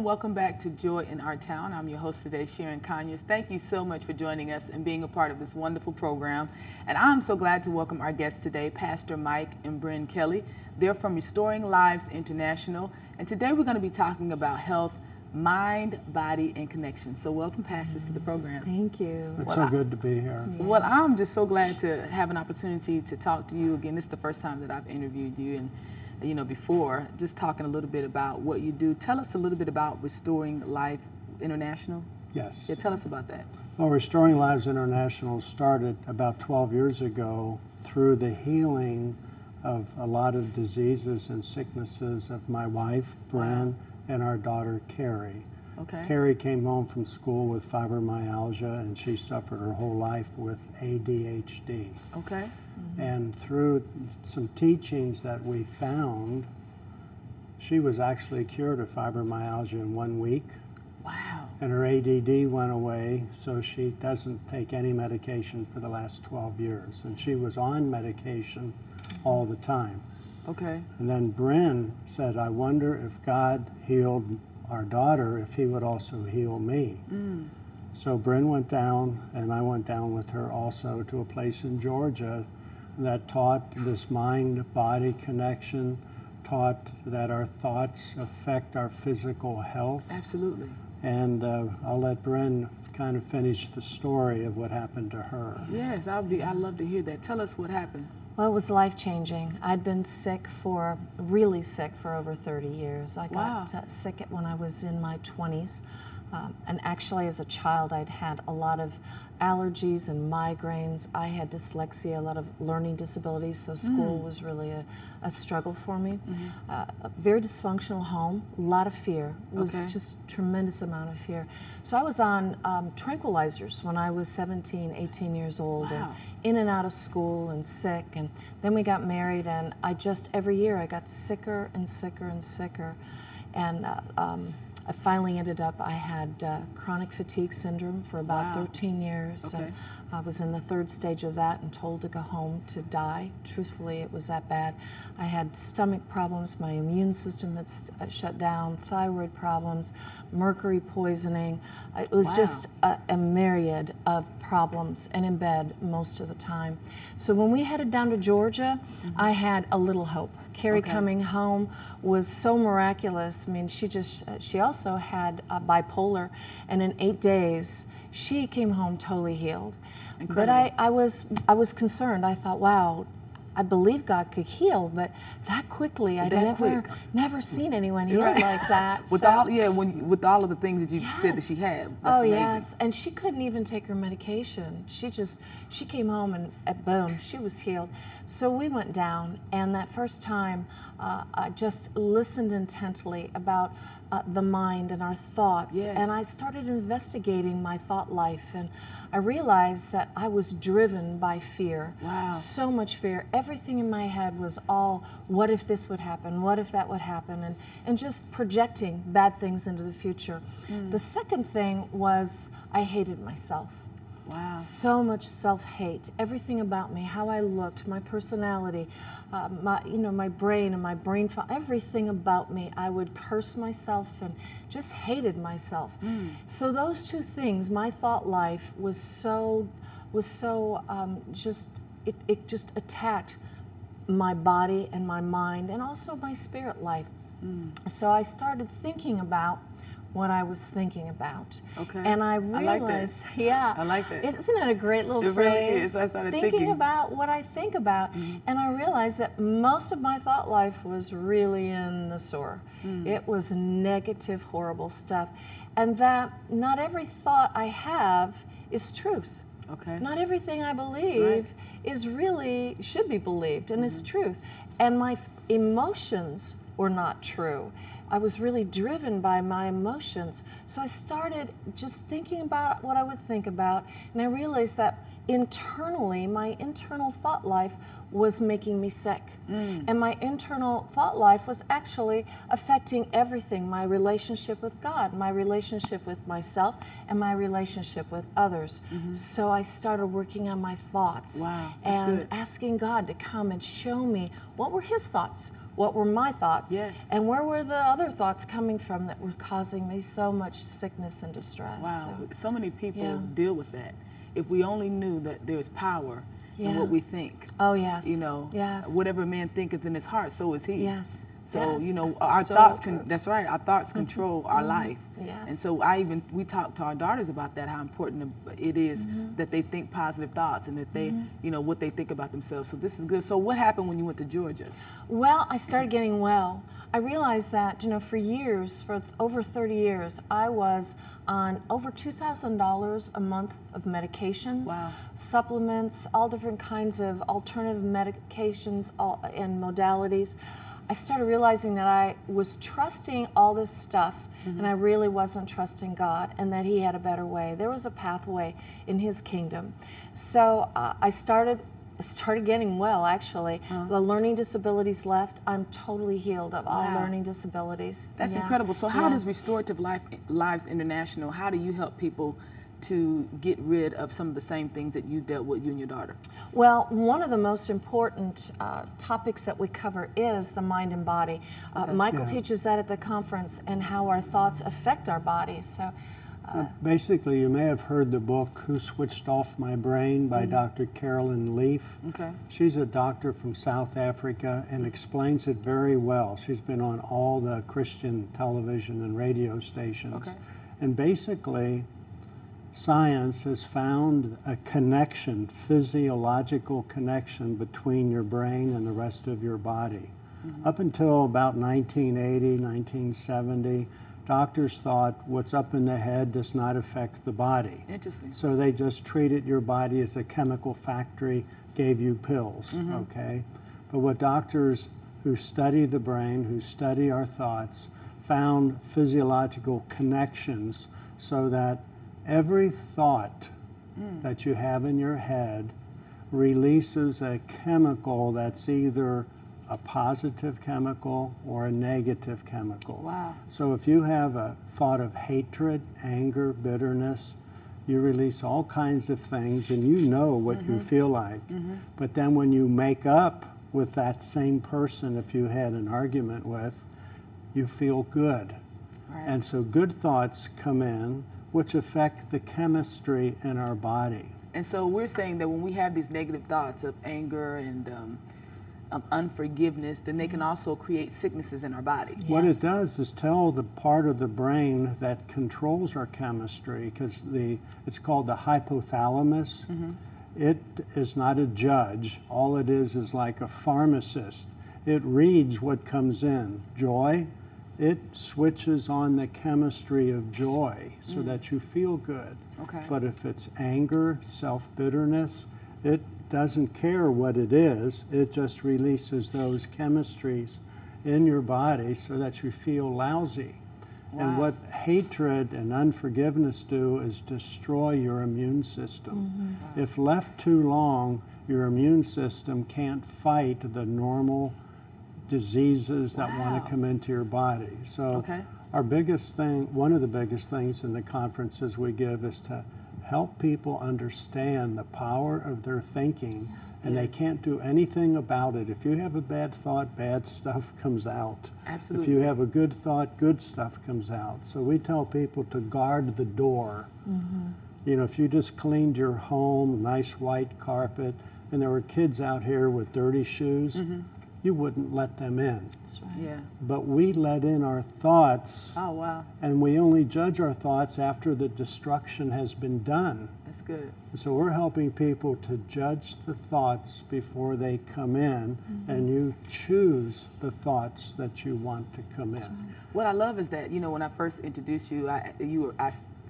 Welcome back to Joy in Our Town. I'm your host today, Sharon Conyers. Thank you so much for joining us and being a part of this wonderful program. And I'm so glad to welcome our guests today, Pastor Mike and Bryn Kelly. They're from Restoring Lives International. And today we're going to be talking about health, mind, body, and connection. So welcome, pastors, to the program. Thank you. It's so good to be here. Yes. Well, I'm just so glad to have an opportunity to talk to you again. This is the first time that I've interviewed you, and before, just talking a little bit about what you do. Tell us a little bit about Restoring Life International. Yes. Yeah, tell us about that. Well, Restoring Lives International started about 12 years ago through the healing of a lot of diseases and sicknesses of my wife, Bryn, and our daughter, Carrie. Okay. Carrie came home from school with fibromyalgia, and she suffered her whole life with ADHD. Okay. And through some teachings that we found, she was actually cured of fibromyalgia in 1 week. Wow. And her ADD went away, so she doesn't take any medication for the last 12 years. And she was on medication all the time. Okay. And then Bryn said, I wonder if God healed our daughter, if he would also heal me. So Bryn went down, and I went down with her also to a place in Georgia that taught this mind-body connection, taught that our thoughts affect our physical health. Absolutely. And I'll let Bryn kind of finish the story of what happened to her. Yes, I'd love to hear that. Tell us what happened. Well, it was life-changing. I'd been really sick for over 30 years. I got sick when I was in my 20s. And actually, as a child, I'd had a lot of allergies and migraines. I had dyslexia, a lot of learning disabilities, so school was really a struggle for me. A very dysfunctional home, a lot of fear. It was just tremendous amount of fear. So I was on tranquilizers when I was 17, 18 years old, and in and out of school and sick. And then we got married, and every year I got sicker and sicker and sicker. And I finally ended up, I had chronic fatigue syndrome for about 13 years. Okay. I was in the 3rd stage of that and told to go home to die. Truthfully, it was that bad. I had stomach problems, my immune system had shut down, thyroid problems, mercury poisoning. It was just a myriad of problems, and in bed most of the time. So when we headed down to Georgia, I had a little hope. Carrie coming home was so miraculous. I mean, she also had bipolar, and in 8 days, she came home totally healed. Incredible. But I was concerned. I thought, wow, I believe God could heal, but that quickly, I'd never seen anyone healed like that. With all of the things that you said that she had. That's amazing. Yes, and she couldn't even take her medication. She came home and boom, she was healed. So we went down, and that first time, I just listened intently about the mind and our thoughts, and I started investigating my thought life, and I realized that I was driven by fear. Wow. So much fear. Everything in my head was all, what if this would happen? What if that would happen? And just projecting bad things into the future. The second thing was I hated myself. Wow. So much self-hate. Everything about me, how I looked, my personality, my brain and my everything about me. I would curse myself and just hated myself. So those two things, my thought life was so it just attacked my body and my mind and also my spirit life. So I started thinking about what I was thinking about. Okay. And I realized, I like that. Isn't that a great little it phrase? It really is. I started thinking about what I think about. And I realized that most of my thought life was really in the sewer. It was negative, horrible stuff. And that not every thought I have is truth. Okay. Not everything I believe should be believed, and it's truth. And my emotions were not true. I was really driven by my emotions. So I started just thinking about what I would think about, and I realized that internally, my internal thought life was making me sick. And my internal thought life was actually affecting everything, my relationship with God, my relationship with myself, and my relationship with others. So I started working on my thoughts Wow, and good. asking God to come and show me what were his thoughts, what were my thoughts? Yes. And where were the other thoughts coming from that were causing me so much sickness and distress? Wow, so many people Yeah. deal with that. If we only knew that there's power in Yeah. what we think. Oh, yes. You know, Yes. whatever man thinketh in his heart, so is he. Yes. So, Yes. you know, our So thoughts true. that's right, our thoughts control our life. Yes. And so we talk to our daughters about that, how important it is that they think positive thoughts and that they, you know, what they think about themselves. So this is good. So what happened when you went to Georgia? Well, I started getting well. I realized that, you know, for years, for over 30 years, I was on over $2,000 a month of medications, Wow. supplements, all different kinds of alternative medications and modalities. I started realizing that I was trusting all this stuff and I really wasn't trusting God and that He had a better way. There was a pathway in His kingdom. So I started getting well, actually. The learning disabilities left. I'm totally healed of all Wow. learning disabilities. That's Yeah. incredible. So how Yeah. does Restorative Lives International, how do you help people to get rid of some of the same things that you dealt with, you and your daughter? Well, one of the most important topics that we cover is the mind and body. Michael Yeah. teaches that at the conference and how our thoughts affect our bodies. So, Basically, you may have heard the book Who Switched Off My Brain by Dr. Carolyn Leaf. Okay. She's a doctor from South Africa and explains it very well. She's been on all the Christian television and radio stations. Okay. And basically, science has found a connection, physiological connection between your brain and the rest of your body. Up until about 1980, 1970, doctors thought what's up in the head does not affect the body. Interesting. So they just treated your body as a chemical factory, gave you pills, okay? But what doctors who study the brain, who study our thoughts, found physiological connections so that every thought that you have in your head releases a chemical that's either a positive chemical or a negative chemical. Wow. So if you have a thought of hatred, anger, bitterness, you release all kinds of things and you know what you feel like. But then when you make up with that same person, if you had an argument with, you feel good. Right. And so good thoughts come in, which affect the chemistry in our body. And so we're saying that when we have these negative thoughts of anger and unforgiveness, then they can also create sicknesses in our body. What Yes. it does is tell the part of the brain that controls our chemistry, because it's called the hypothalamus. It is not a judge. All it is like a pharmacist. It reads what comes in. Joy, it switches on the chemistry of joy so that you feel good. Okay. But if it's anger, self-bitterness, it doesn't care what it is. It just releases those chemistries in your body so that you feel lousy. And what hatred and unforgiveness do is destroy your immune system. If left too long, your immune system can't fight the normal diseases that want to come into your body. So our biggest thing, one of the biggest things in the conferences we give is to help people understand the power of their thinking, and they can't do anything about it. If you have a bad thought, bad stuff comes out. Absolutely. If you have a good thought, good stuff comes out. So we tell people to guard the door. You know, if you just cleaned your home, nice white carpet, and there were kids out here with dirty shoes, you wouldn't let them in. That's right. Yeah. But we let in our thoughts, Oh, wow. and we only judge our thoughts after the destruction has been done. That's good. So we're helping people to judge the thoughts before they come in, and you choose the thoughts that you want to come in. What I love is that, you know, when I first introduced you, I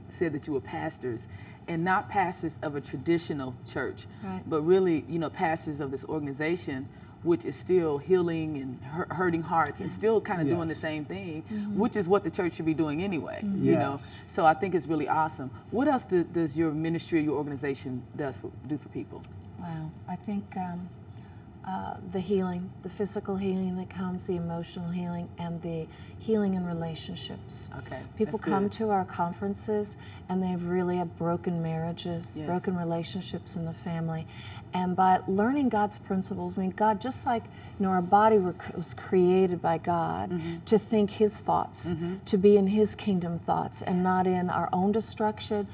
said that you were pastors, and not pastors of a traditional church, Right. but really, you know, pastors of this organization, which is still healing and hurting hearts and still kind of doing the same thing, which is what the church should be doing anyway, you know. Yes. So I think it's really awesome. What else does your ministry or your organization do for people? Wow. I think the healing, the physical healing that comes, the emotional healing, and the healing in relationships. Okay, People that's come good. to our conferences and they've really had broken marriages, Yes. broken relationships in the family. And by learning God's principles, I mean, God, just like, you know, our body was created by God to think His thoughts, to be in His kingdom thoughts, and not in our own destructive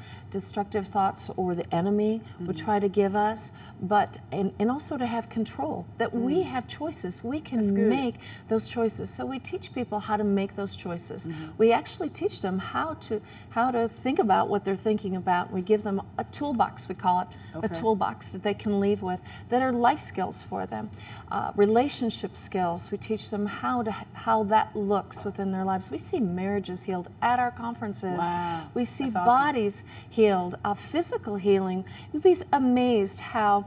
thoughts or the enemy would try to give us, but and also to have control, that we have choices. We can make those choices. So we teach people how to make those choices. We actually teach them how to think about what they're thinking about. We give them a toolbox, we call it, a toolbox that they can leave with, that are life skills for them. Relationship skills, we teach them how that looks within their lives. We see marriages healed at our conferences. Wow. We see That's awesome. bodies healed, physical healing. You'd be amazed how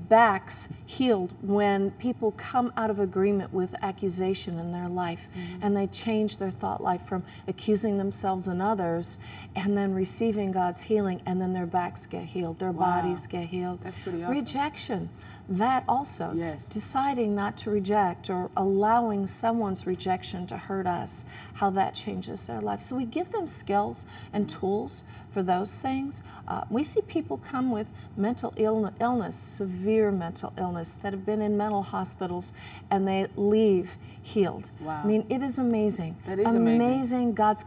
backs healed when people come out of agreement with accusation in their life, and they change their thought life from accusing themselves and others, and then receiving God's healing, and then their backs get healed, their bodies get healed. That's pretty awesome. Rejection, that also. Yes. Deciding not to reject or allowing someone's rejection to hurt us, how that changes their life. So we give them skills and tools for those things. We see people come with mental illness, severe mental illness, that have been in mental hospitals, and they leave healed. Wow. I mean, it is amazing. That is amazing. God's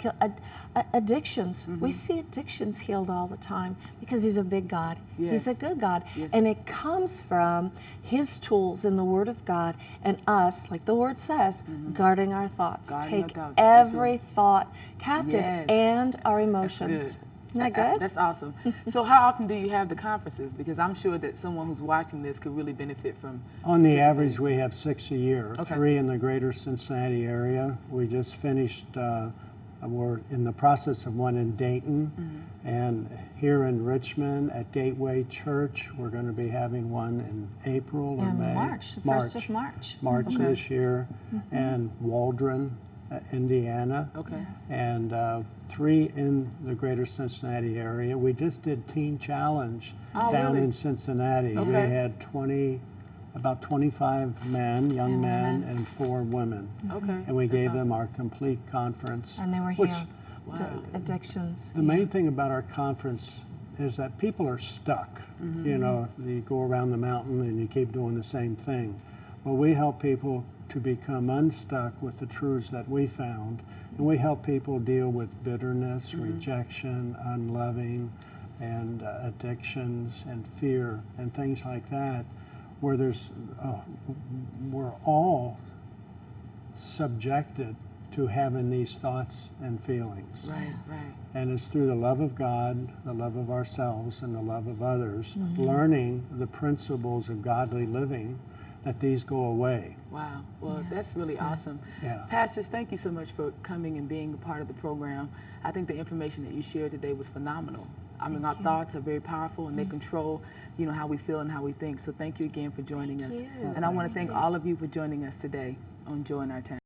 addictions. We see addictions healed all the time because He's a big God. Yes. He's a good God. Yes. And it comes from His tools in the Word of God, and us, like the Word says, guarding our thoughts. Guarding Take our thoughts. every thought captive, Yes. and our emotions. That's good. Isn't that good? That's awesome. So how often do you have the conferences? Because I'm sure that someone who's watching this could really benefit from On the average, we have 6 a year, Okay. 3 in the greater Cincinnati area. We just finished, we're in the process of one in Dayton, and here in Richmond at Gateway Church, we're going to be having one in April or In May. March, the 1st of March. March this year, and Waldron, Indiana. Okay. And 3 in the greater Cincinnati area. We just did Teen Challenge down really? in Cincinnati. We Okay. had about 25 men, young men, women. and 4 women. Okay. And we That's gave them awesome. our complete conference. And they were which healed. Wow. Addictions. The main thing about our conference is that people are stuck. You know, you go around the mountain and you keep doing the same thing. Well, we help people to become unstuck with the truths that we found, and we help people deal with bitterness, rejection, unloving, and addictions and fear and things like that, where we're all subjected to having these thoughts and feelings. Right, right. And it's through the love of God, the love of ourselves, and the love of others, learning the principles of godly living, that these go away. Wow. Well, that's really awesome. Yeah. Pastors, thank you so much for coming and being a part of the program. I think the information that you shared today was phenomenal. I mean, our thoughts are very powerful, and they control, you know, how we feel and how we think. So thank you again for joining us. you. And I want to thank all of you for joining us today on Joy in Our Town.